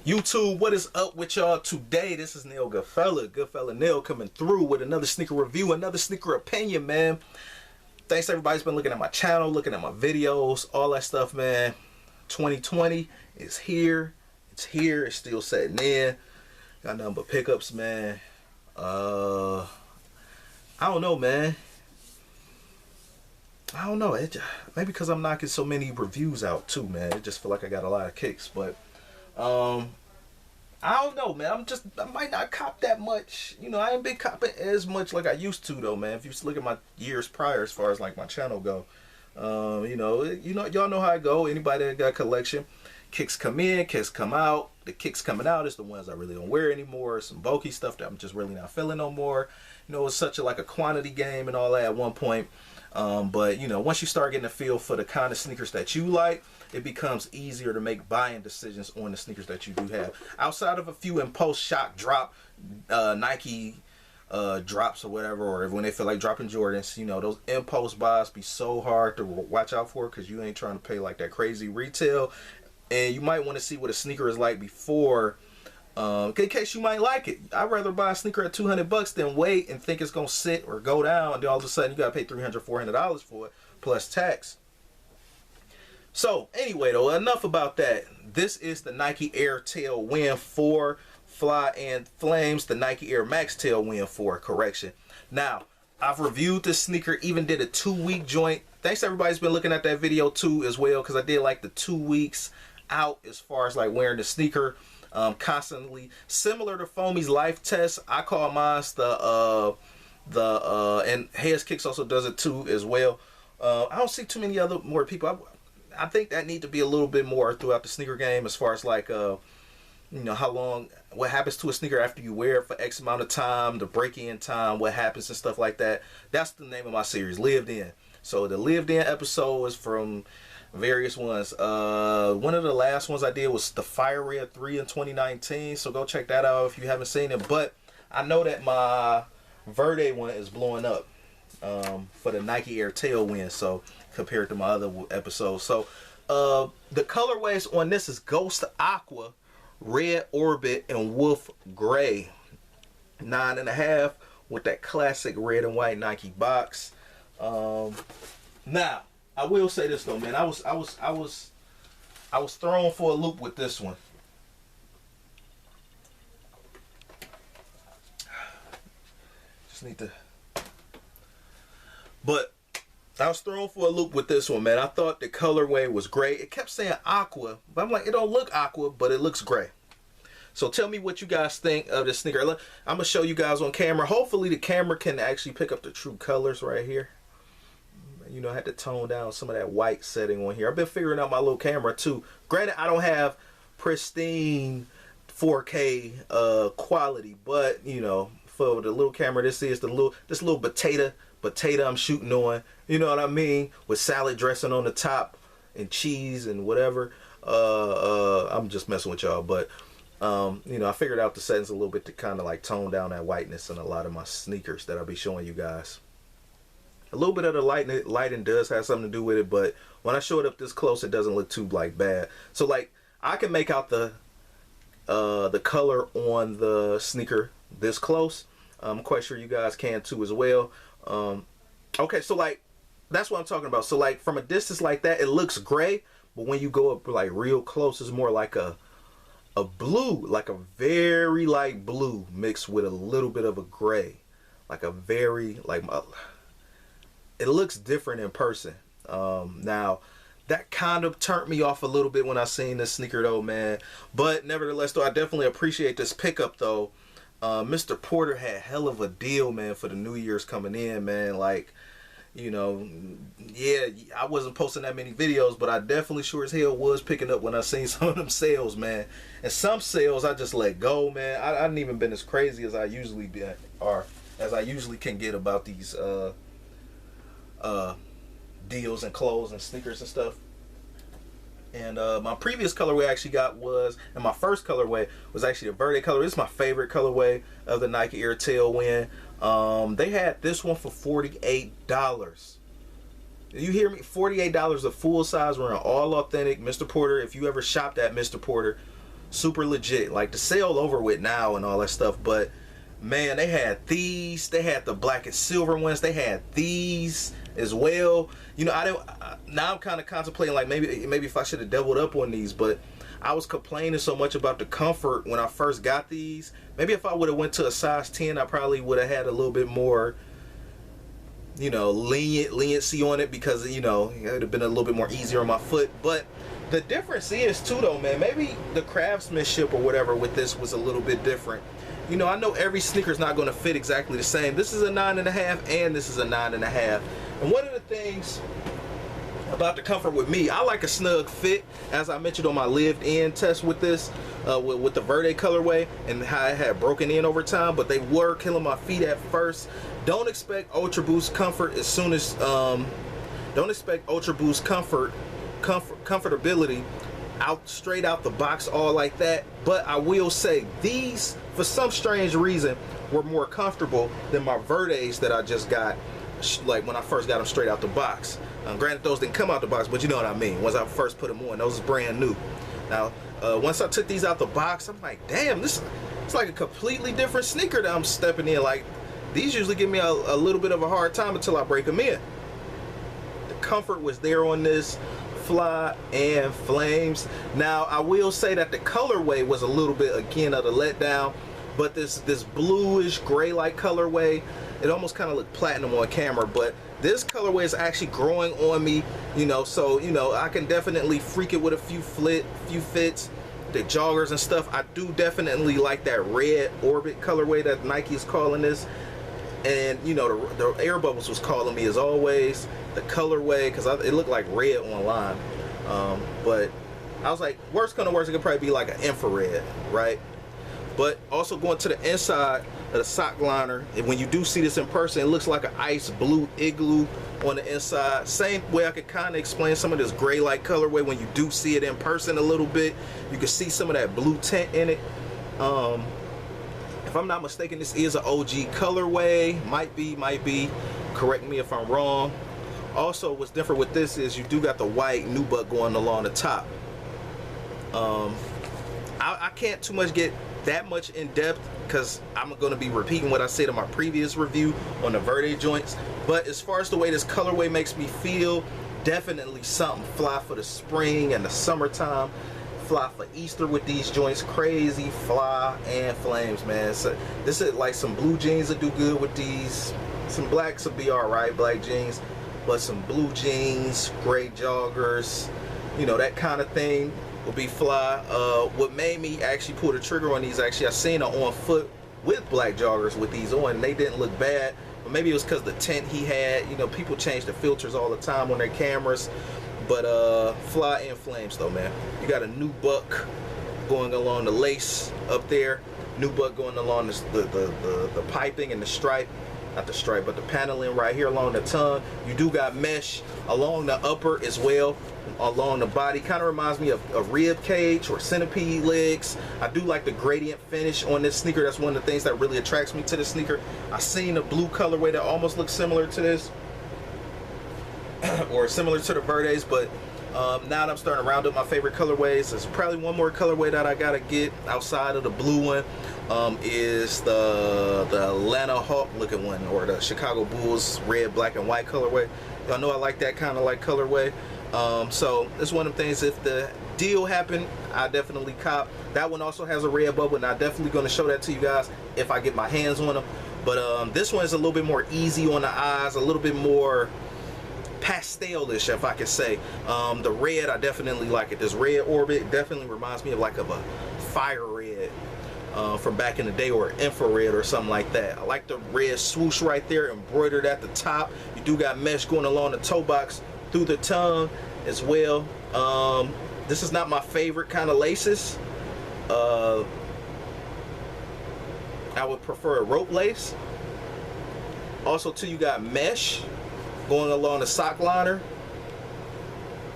YouTube, what is up with y'all today? This is Neil Goodfella Neil coming through with another sneaker review, another sneaker opinion, man. Thanks everybody's been looking at my channel, looking at my videos, all that stuff, man. 2020 is here. It's here. It's still setting in. Got nothing but pickups, man. I don't know, man. I don't know. Maybe because I'm knocking so many reviews out too, man. It just feel like I got a lot of kicks, but I don't know, man. I might not cop that much. You know, I ain't been copping as much like I used to, though, man. If you just look at my years prior, as far as like my channel go, y'all know how I go. Anybody that got a collection, kicks come in, kicks come out. The kicks coming out is the ones I really don't wear anymore. Some bulky stuff that I'm just really not feeling no more. You know, it's such a like a quantity game and all that at one point. But you know, once you start getting a feel for the kind of sneakers that you like, it becomes easier to make buying decisions on the sneakers that you do have. Outside of a few impulse shock drop Nike drops or whatever, or when they feel like dropping Jordans, you know, those impulse buys be so hard to watch out for because you ain't trying to pay like that crazy retail, and you might want to see what a sneaker is like before. In case you might like it. I'd rather buy a sneaker at $200 than wait and think it's gonna sit or go down, and then all of a sudden you gotta pay $300, $400 for it plus tax. So anyway, though, enough about that. This is the Nike Air Tailwind 4 Fly and Flames, the Nike Air Max Tailwind 4, correction. Now, I've reviewed this sneaker, even did a 2-week joint. Thanks everybody's been looking at that video too as well, because I did like the 2 weeks out as far as like wearing the sneaker constantly. Similar to Foamy's life test, I call mine and Heads Kicks also does it too as well. I don't see too many more people. I think that need to be a little bit more throughout the sneaker game as far as like you know, how long, what happens to a sneaker after you wear it for X amount of time, the break-in time, what happens and stuff like that. That's the name of my series, Lived In. So the Lived In episode is from various ones. One of the last ones I did was the Fire Red 3 in 2019, so go check that out if you haven't seen it. But I know that my Verde one is blowing up for the Nike Air Tailwind, so compared to my other episodes. So the colorways on this is Ghost Aqua, Red Orbit, and Wolf Gray. 9.5 with that classic red and white Nike box. Now I will say this though, man. I was thrown for a loop with this one. Just need to. But I was thrown for a loop with this one, man. I thought the colorway was great. It kept saying aqua, but I'm like, it don't look aqua, but it looks gray. So tell me what you guys think of this sneaker. I'm gonna show you guys on camera. Hopefully the camera can actually pick up the true colors right here. You know, I had to tone down some of that white setting on here. I've been figuring out my little camera too. Granted, I don't have pristine 4K quality, but you know, for the little camera, this little potato I'm shooting on. You know what I mean? With salad dressing on the top and cheese and whatever. I'm just messing with y'all, but you know, I figured out the settings a little bit to kind of like tone down that whiteness in a lot of my sneakers that I'll be showing you guys. A little bit of the lighting does have something to do with it, but when I show it up this close, it doesn't look too like bad. So like I can make out the color on the sneaker this close. I'm quite sure you guys can too as well. Okay, so like that's what I'm talking about. So like from a distance like that, it looks gray, but when you go up like real close, it's more like a blue, like a very light blue mixed with a little bit of a gray, like a very like. It looks different in person. Now, that kind of turned me off a little bit when I seen this sneaker though, man. But nevertheless, though, I definitely appreciate this pickup though. Mr. Porter had hell of a deal, man, for the New Year's coming in, man. Like, you know, yeah, I wasn't posting that many videos, but I definitely sure as hell was picking up when I seen some of them sales, man. And some sales I just let go, man. I hadn't even been as crazy as I usually can get about these deals and clothes and sneakers and stuff. And my previous colorway I actually got and my first colorway was actually the Verde color. It's my favorite colorway of the Nike Air Tailwind. They had this one for $48. You hear me? $48, a full size wearing all authentic Mr. Porter. If you ever shopped at Mr. Porter, super legit. Like the sale over with now and all that stuff, but man, they had these. They had the black and silver ones. They had these as well. You know, now I'm kind of contemplating like maybe if I should have doubled up on these, but I was complaining so much about the comfort when I first got these. Maybe if I would have went to a size 10, I probably would have had a little bit more, you know, leniency on it, because, you know, it would have been a little bit more easier on my foot. But the difference is too, though, man, maybe the craftsmanship or whatever with this was a little bit different. You know, I know every sneaker's not going to fit exactly the same. This is a 9.5 and this is a 9.5. And one of the things about the comfort with me, I like a snug fit, as I mentioned on my lived-in test with this, with the Verde colorway, and how it had broken in over time, but they were killing my feet at first. Don't expect Ultra Boost comfort as soon as, don't expect Ultra Boost comfortability straight out the box all like that, but I will say these, for some strange reason, were more comfortable than my Verdes that I just got, like when I first got them straight out the box. Granted, those didn't come out the box, but you know what I mean. Once I first put them on, those is brand new. Now, once I took these out the box, I'm like, damn, it's like a completely different sneaker that I'm stepping in. Like, these usually give me a little bit of a hard time until I break them in. The comfort was there on this, Fly and Flames. Now, I will say that the colorway was a little bit, again, of the letdown, but this bluish gray-like colorway, it almost kind of looked platinum on camera, but this colorway is actually growing on me, you know, so, you know, I can definitely freak it with a few fits, the joggers and stuff. I do definitely like that red orbit colorway that Nike is calling this, and, you know, the Air Bubbles was calling me as always, the colorway, because it looked like red online, but I was like, worst come to worst, it could probably be like an infrared, right? But also going to the inside of the sock liner, and when you do see this in person, it looks like an ice blue igloo on the inside. Same way I could kind of explain some of this gray-like colorway when you do see it in person a little bit. You can see some of that blue tint in it. If I'm not mistaken, this is an OG colorway. Might be. Correct me if I'm wrong. Also, what's different with this is you do got the white nubuck going along the top. I can't too much get that much in depth because I'm going to be repeating what I said in my previous review on the Verde joints. But as far as the way this colorway makes me feel, definitely something fly for the spring and the summertime. Fly for Easter with these joints. Crazy Fly and Flames, man. So this is like some blue jeans that do good with these. Some blacks will be alright, black jeans. But some blue jeans, gray joggers, you know, that kind of thing will be fly. What made me actually pull the trigger on these, actually, I seen it on foot with black joggers with these on, and they didn't look bad. But maybe it was because the tint he had. You know, people change the filters all the time on their cameras. But Fly and Flames though, man. You got a nubuck going along the lace up there. Nubuck going along the piping and the stripe. Not the stripe, but the paneling right here along the tongue. You do got mesh along the upper as well, along the body. Kind of reminds me of a rib cage or centipede legs. I do like the gradient finish on this sneaker. That's one of the things that really attracts me to the sneaker. I seen a blue colorway that almost looks similar to this, or similar to the Verdes, but now that I'm starting to round up my favorite colorways, there's probably one more colorway that I gotta get outside of the blue one. Is the Atlanta Hawk looking one, or the Chicago Bulls red, black, and white colorway. Y'all know I like that kind of like colorway. So it's one of them things, if the deal happened, I definitely cop. That one also has a red bubble, and I'm definitely going to show that to you guys if I get my hands on them. But this one is a little bit more easy on the eyes, a little bit more pastelish, if I could say. The red, I definitely like it. This red orbit definitely reminds me of like a fire red from back in the day, or infrared or something like that. I like the red swoosh right there, embroidered at the top. You do got mesh going along the toe box through the tongue as well. This is not my favorite kind of laces. I would prefer a rope lace. Also too, you got mesh going along the sock liner,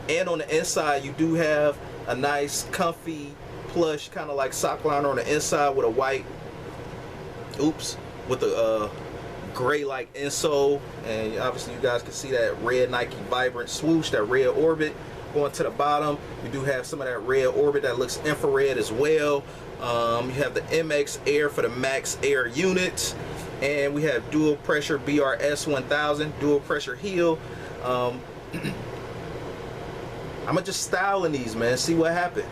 and on the inside you do have a nice comfy plush kind of like sock liner on the inside with a white, with a gray like insole, and obviously you guys can see that red Nike Vibrant swoosh, that red orbit Going to the bottom, we do have some of that red orbit that looks infrared as well. You have the MX Air for the max air unit, and we have dual pressure BRS 1000, dual pressure heel. I'm gonna just style in these, man, see what happened.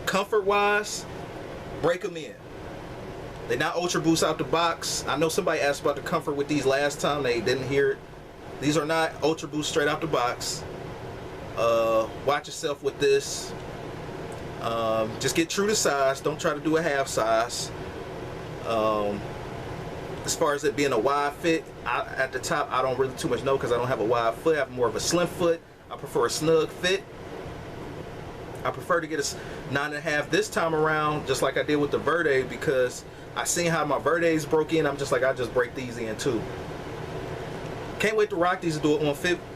Comfort wise, break them in. They're not Ultra Boost out the box. I know somebody asked about the comfort with these last time, they didn't hear it. These are not Ultra Boost straight out the box. Watch yourself with this. Just get true to size. Don't try to do a half size. As far as it being a wide fit, at the top, I don't really too much know because I don't have a wide foot. I have more of a slim foot. I prefer a snug fit. I prefer to get a 9.5 this time around, just like I did with the Verde, because I seen how my Verdes broke in. I'm just like, I just break these in too. Can't wait to rock these and do it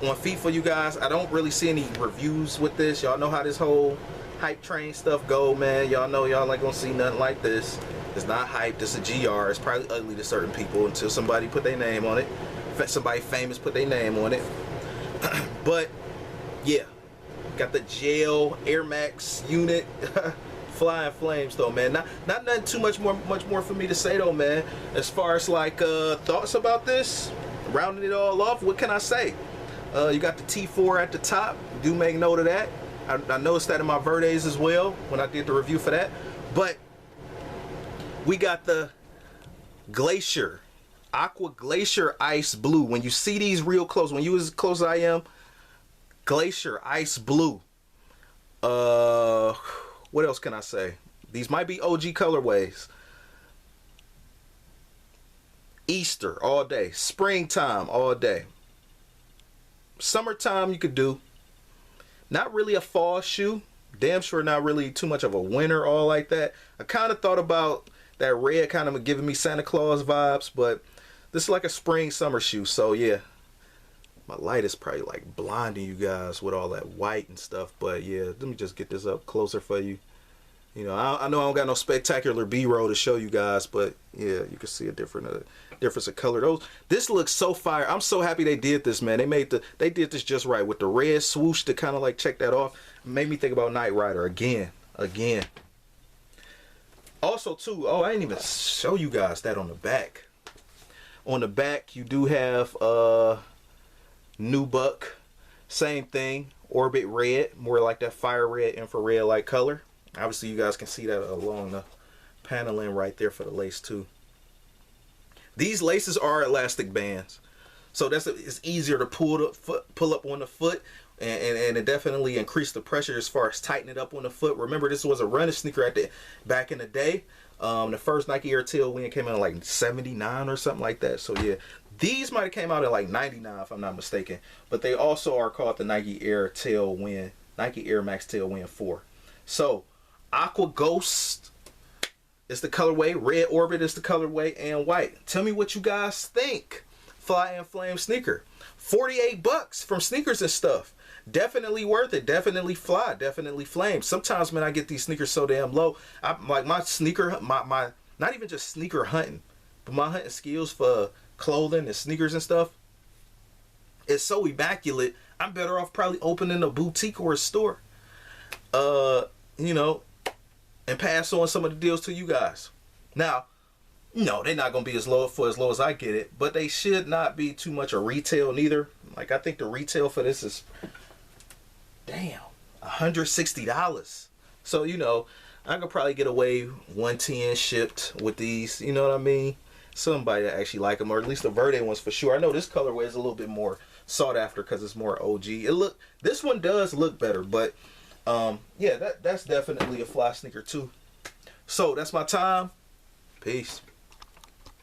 on feet for you guys. I don't really see any reviews with this. Y'all know how this whole hype train stuff go, man. Y'all know y'all ain't gonna see nothing like this. It's not hype. This is a GR. It's probably ugly to certain people until somebody put their name on it. Somebody famous put their name on it. But yeah, got the gel Air Max unit. Flying flames though, man. Not nothing too much more for me to say though, man. As far as like thoughts about this, rounding it all off, what can I say? You got the T4 at the top. Do make note of that. I noticed that in my Verdes as well when I did the review for that. But we got the Glacier, Aqua Glacier Ice Blue. When you see these real close, when you as close as I am, Glacier Ice Blue. What else can I say? These might be OG colorways. Easter all day, springtime all day, summertime you could do. Not really a fall shoe, damn sure not really too much of a winter all like that. I kind of thought about that red kind of giving me Santa Claus vibes, but this is like a spring summer shoe. So yeah, my light is probably like blinding you guys with all that white and stuff, but yeah, let me just get this up closer for you. You know, I know I don't got no spectacular B-roll to show you guys, but yeah, you can see a difference of color. This looks so fire. I'm so happy they did this, man. They did this just right with the red swoosh to kind of like check that off. Made me think about Knight Rider again. Also too, oh, I didn't even show you guys that on the back. On the back, you do have Nubuck, same thing, Orbit red, more like that fire red, infrared like color. Obviously, you guys can see that along the paneling right there for the lace too. These laces are elastic bands, so it's easier to pull up on the foot, and it definitely increased the pressure as far as tightening it up on the foot. Remember, this was a running sneaker back in the day. The first Nike Air Tailwind came out in like 79 or something like that. So yeah, these might have came out in like 99 if I'm not mistaken. But they also are called the Nike Air Tailwind, Nike Air Max Tailwind 4. So Aqua Ghost is the colorway, Red Orbit is the colorway, and white. Tell me what you guys think. Fly and Flame sneaker, $48 from Sneakers and Stuff. Definitely worth it. Definitely fly. Definitely flame. Sometimes, man, I get these sneakers so damn low. Like my sneaker, my not even just sneaker hunting, but my hunting skills for clothing and sneakers and stuff, it's so immaculate. I'm better off probably opening a boutique or a store. You know, and pass on some of the deals to you guys. Now, no, they're not gonna be as low as I get it, but they should not be too much a retail neither. Like I think the retail for this is damn $160. So you know, I could probably get away 110 shipped with these. You know what I mean? Somebody that actually like them, or at least the Verde ones for sure. I know this colorway is a little bit more sought after because it's more OG. This one does look better, but yeah, that's definitely a fly sneaker too. So that's my time. Peace.